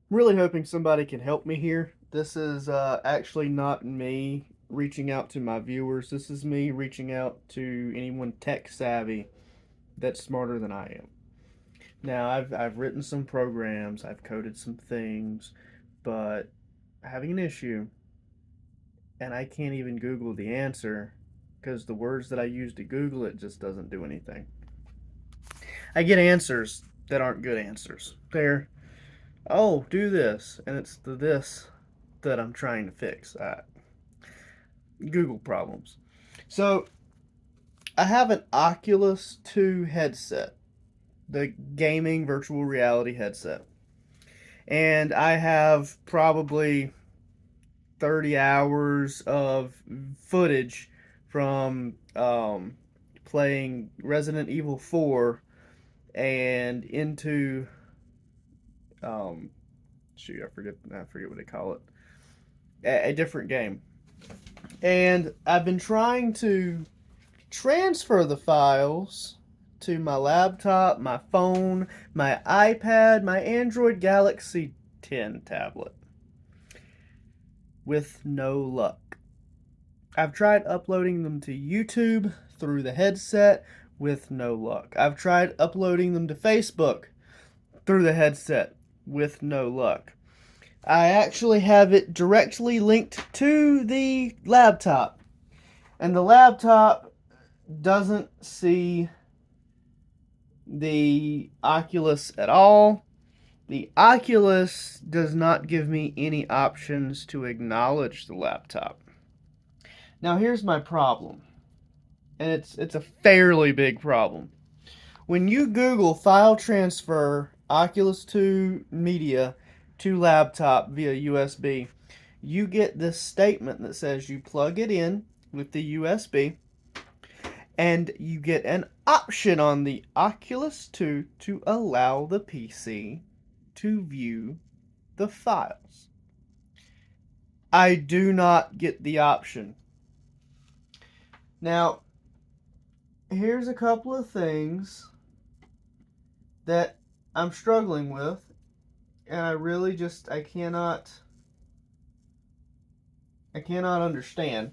Really hoping somebody can help me here. This is actually not me reaching out to my viewers. This is me reaching out to anyone tech savvy that's smarter than I am. Now, I've written some programs, I've coded some things, but having an issue, and I can't even Google the answer because the words that I use to Google it just doesn't do anything. I get answers that aren't good answers. They're, oh, do this, and it's the this that I'm trying to fix. Google problems. So I have an Oculus 2 headset, the gaming virtual reality headset. And I have probably 30 hours of footage from playing Resident Evil 4 and into um, shoot, I forget what they call it. A different game. And I've been trying to transfer the files to my laptop, my phone, my iPad, my Android Galaxy 10 tablet with no luck. I've tried uploading them to YouTube through the headset with no luck. I've tried uploading them to Facebook through the headset with no luck. I actually have it directly linked to the laptop, and the laptop doesn't see the Oculus at all. The Oculus does not give me any options to acknowledge the laptop. Now here's my problem, and it's a fairly big problem. When you Google file transfer Oculus 2 media to laptop via USB, you get this statement that says you plug it in with the USB and you get an option on the Oculus 2 to allow the PC to view the files. I do not get the option. Now, here's a couple of things that I'm struggling with, and I really just I cannot understand.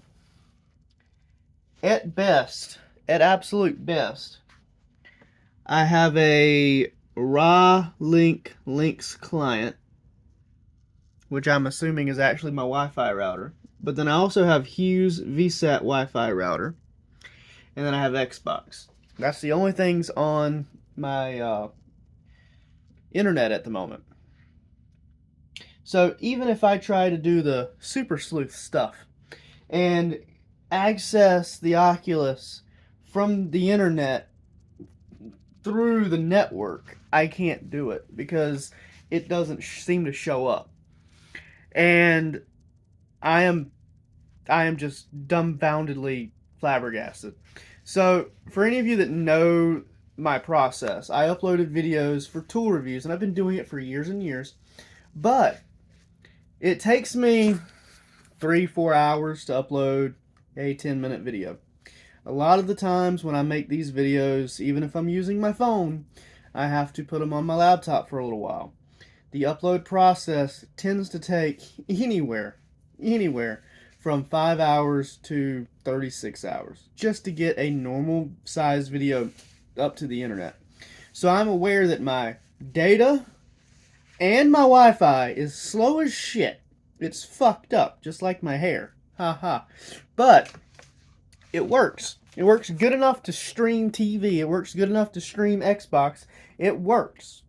At best, at absolute best, I have a raw link links client, which I'm assuming is actually my Wi-Fi router. But then I also have Hughes VSAT Wi-Fi router, and then I have Xbox. That's the only things on my internet at the moment. So even if I try to do the super sleuth stuff and access the Oculus from the internet through the network, I can't do it because it doesn't seem to show up. And I am I am just dumbfoundedly flabbergasted. So, for any of you that know my process, I uploaded videos for tool reviews and I've been doing it for years and years. But it takes me 3-4 hours to upload a 10-minute video. A lot of the times when I make these videos, even if I'm using my phone, I have to put them on my laptop for a little while. The upload process tends to take anywhere from 5 hours to 36 hours just to get a normal size video up to the internet. So I'm aware that my data and my Wi-Fi is slow as shit. It's fucked up, just like my hair. Ha ha. But it works. It works good enough to stream TV. It works good enough to stream Xbox. It works.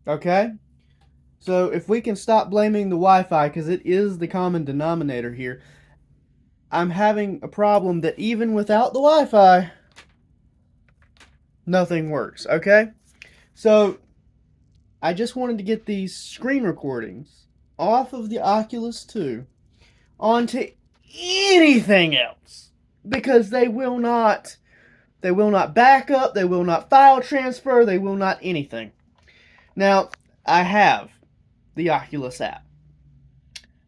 Okay? So if we can stop blaming the Wi-Fi, because it is the common denominator here, I'm having a problem that even without the Wi-Fi, nothing works. Okay? So I just wanted to get these screen recordings off of the Oculus 2 onto anything else because they will not back up, they will not file transfer, they will not anything. Now, I have the Oculus app.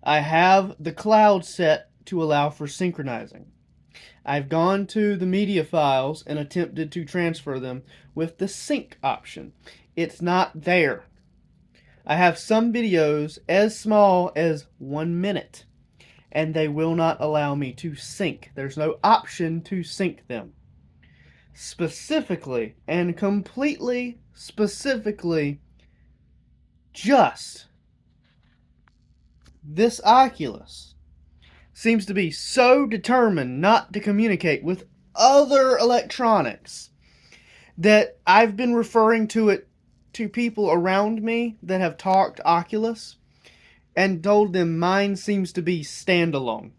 I have the cloud set to allow for synchronizing. I've gone to the media files and attempted to transfer them with the sync option. It's not there. I have some videos as small as 1 minute, and they will not allow me to sync. There's no option to sync them. Specifically and completely specifically, just this Oculus seems to be so determined not to communicate with other electronics that I've been referring to it to people around me that have talked Oculus and told them mine seems to be standalone.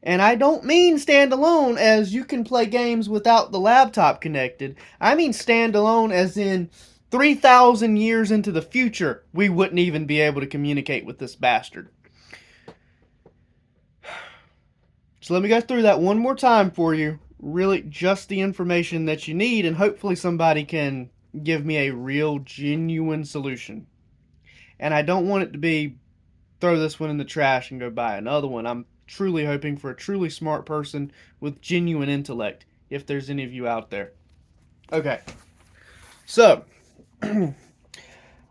And I don't mean standalone as you can play games without the laptop connected. I mean standalone as in 3,000 years into the future, we wouldn't even be able to communicate with this bastard. So let me go through that one more time for you. Really just the information that you need, and hopefully somebody can give me a real, genuine solution. And I don't want it to be throw this one in the trash and go buy another one. I'm truly hoping for a truly smart person with genuine intellect, if there's any of you out there. Okay, so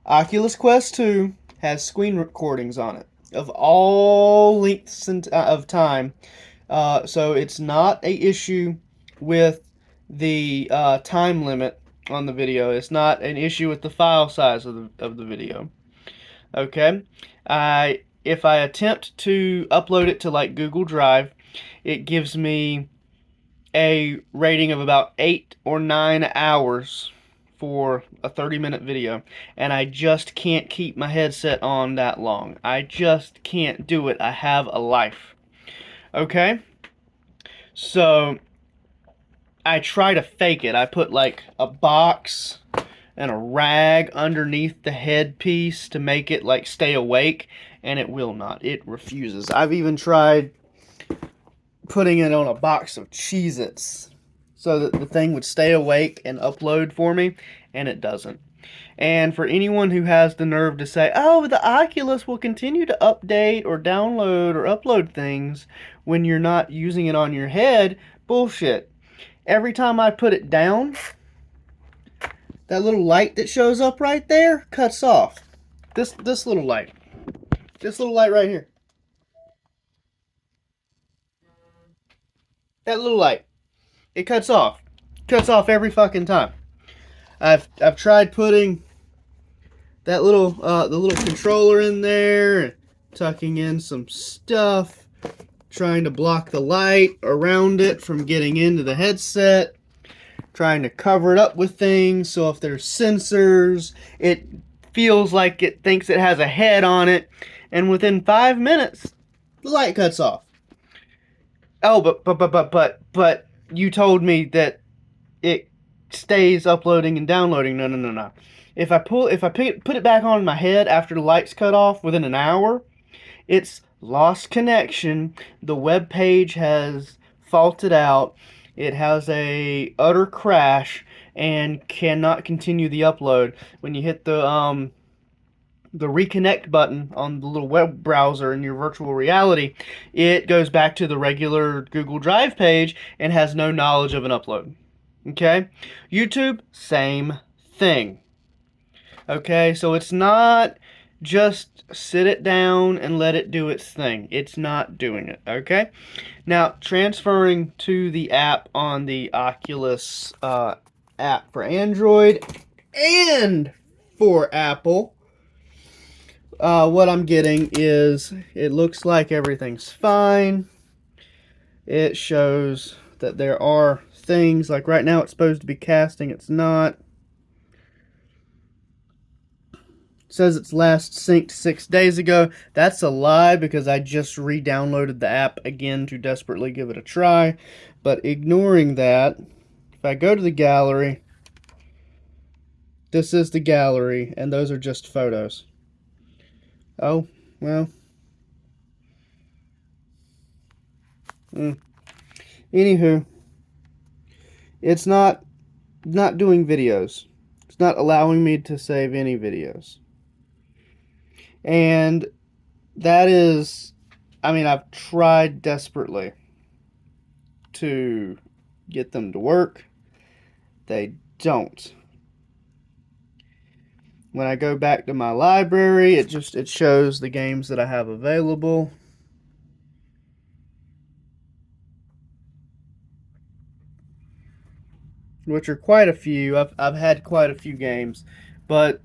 Oculus Quest 2 has screen recordings on it of all lengths of time. So it's not a issue with the time limit on the video. It's not an issue with the file size of the video. Okay, if I attempt to upload it to like Google Drive, it gives me a rating of about 8 or 9 hours for a 30-minute video, and I just can't keep my headset on that long. I just can't do it. I have a life. Okay? So I try to fake it. I put like a box and a rag underneath the headpiece to make it like stay awake, and it will not. It refuses. I've even tried putting it on a box of Cheez-Its so that the thing would stay awake and upload for me, and it doesn't. And for anyone who has the nerve to say, oh, the Oculus will continue to update or download or upload things when you're not using it on your head, bullshit. Every time I put it down, that little light that shows up right there cuts off. This little light. This little light right here. That little light. It cuts off. Cuts off every fucking time. I've tried putting that little the little controller in there, tucking in some stuff, trying to block the light around it from getting into the headset, trying to cover it up with things so if there's sensors, it feels like it thinks it has a head on it, and within 5 minutes, the light cuts off. Oh, but you told me that it stays uploading and downloading. No. If I put it back on my head after the lights cut off within an hour, it's lost connection. The web page has faulted out. It has a utter crash and cannot continue the upload. When you hit the reconnect button on the little web browser in your virtual reality, it goes back to the regular Google Drive page and has no knowledge of an upload. Okay? YouTube, same thing. Okay, so it's not just sit it down and let it do its thing. It's not doing it, okay? Now, transferring to the app on the Oculus app for Android and for Apple, what I'm getting is it looks like everything's fine. It shows that there are things, like right now it's supposed to be casting, it's not. It says it's last synced 6 days ago. That's a lie because I just re-downloaded the app again to desperately give it a try. But ignoring that, if I go to the gallery, this is the gallery, and those are just photos. Oh, well. Anywho, it's not doing videos. It's not allowing me to save any videos. And that is, I mean, I've tried desperately to get them to work. They don't. When I go back to my library, it shows the games that I have available. Which are quite a few. I've had quite a few games, but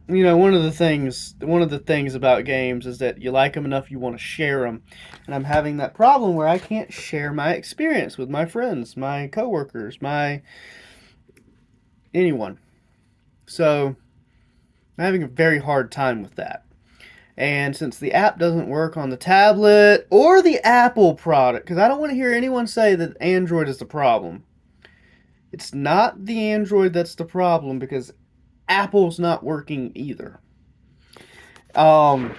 one of the things about games is that you like them enough you want to share them, and I'm having that problem where I can't share my experience with my friends, my coworkers, my anyone. So I'm having a very hard time with that. And since the app doesn't work on the tablet or the Apple product, because I don't want to hear anyone say that Android is the problem. It's not the Android that's the problem because Apple's not working either. Um,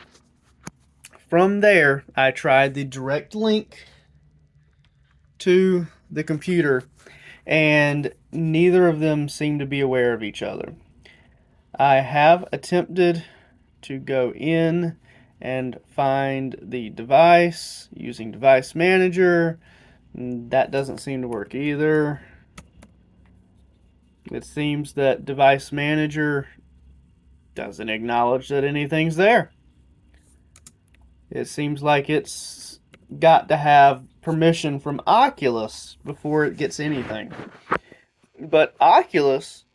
from there, I tried the direct link to the computer, and neither of them seem to be aware of each other. I have attempted to go in and find the device using Device Manager. That doesn't seem to work either. It seems that Device Manager doesn't acknowledge that anything's there. It seems like it's got to have permission from Oculus before it gets anything. But Oculus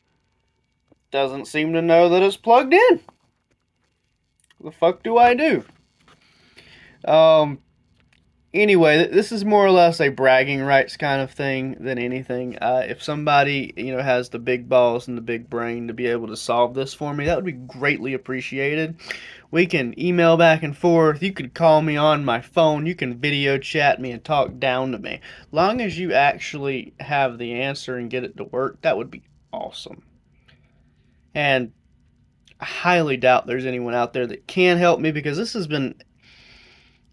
doesn't seem to know that it's plugged in. What the fuck do I do? Um, anyway, this is more or less a bragging rights kind of thing than anything. If somebody has the big balls and the big brain to be able to solve this for me, that would be greatly appreciated. We can email back and forth. You could call me on my phone. You can video chat me and talk down to me. Long as you actually have the answer and get it to work, that would be awesome. And I highly doubt there's anyone out there that can help me because this has been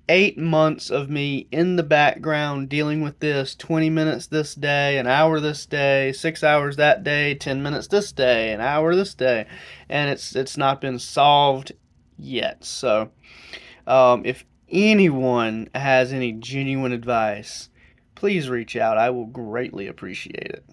8 months of me in the background dealing with this. 20 minutes this day, an hour this day, 6 hours that day, 10 minutes this day, an hour this day, and it's not been solved yet. So if anyone has any genuine advice, please reach out. I will greatly appreciate it.